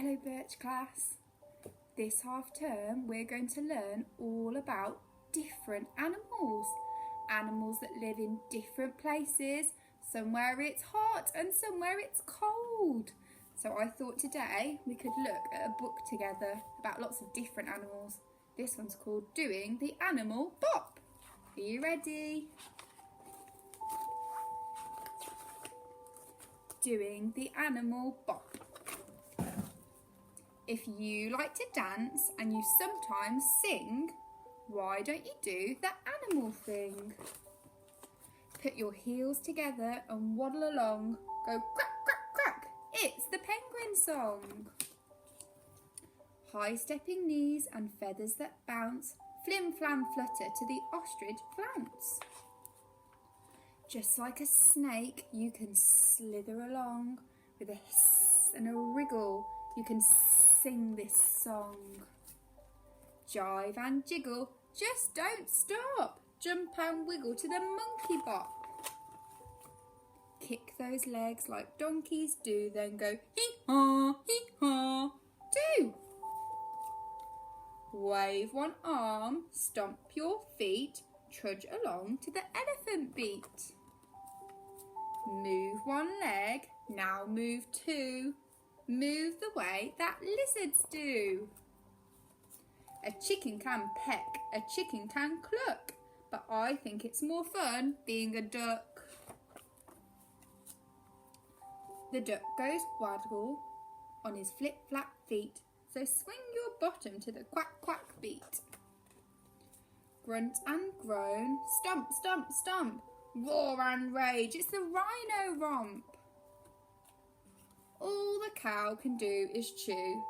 Hello Birch class. This half term we're going to learn all about different animals. Animals that live in different places, somewhere it's hot and somewhere it's cold. So I thought today we could look at a book together about lots of different animals. This one's called Doing the Animal Bop. Are you ready? Doing the Animal Bop. If you like to dance and you sometimes sing, why don't you do the animal thing? Put your heels together and waddle along. Go crack, crack, crack. It's the penguin song. High stepping knees and feathers that bounce, flim flam flutter to the ostrich flounce. Just like a snake, you can slither along with a hiss and a wriggle. You can sing this song. Jive and jiggle, just don't stop. Jump and wiggle to the monkey bop. Kick those legs like donkeys do, then go hee-haw, hee-haw, do. Wave one arm, stomp your feet, trudge along to the elephant beat. Move one leg, now move two. Move the way that lizards do. A chicken can peck, a chicken can cluck, but I think it's more fun being a duck. The duck goes waddle on his flip-flap feet, so swing your bottom to the quack-quack beat. Grunt and groan, stomp, stomp, stomp, roar and rage, it's the rhino romp. All the cow can do is chew,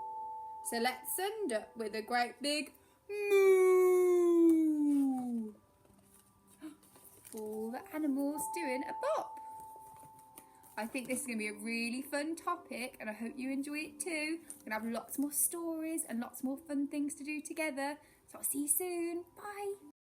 so let's end up with a great big moo. All the animals doing a bop. I think this is going to be a really fun topic and I hope you enjoy it too. We're going to have lots more stories and lots more fun things to do together. So I'll see you soon. Bye.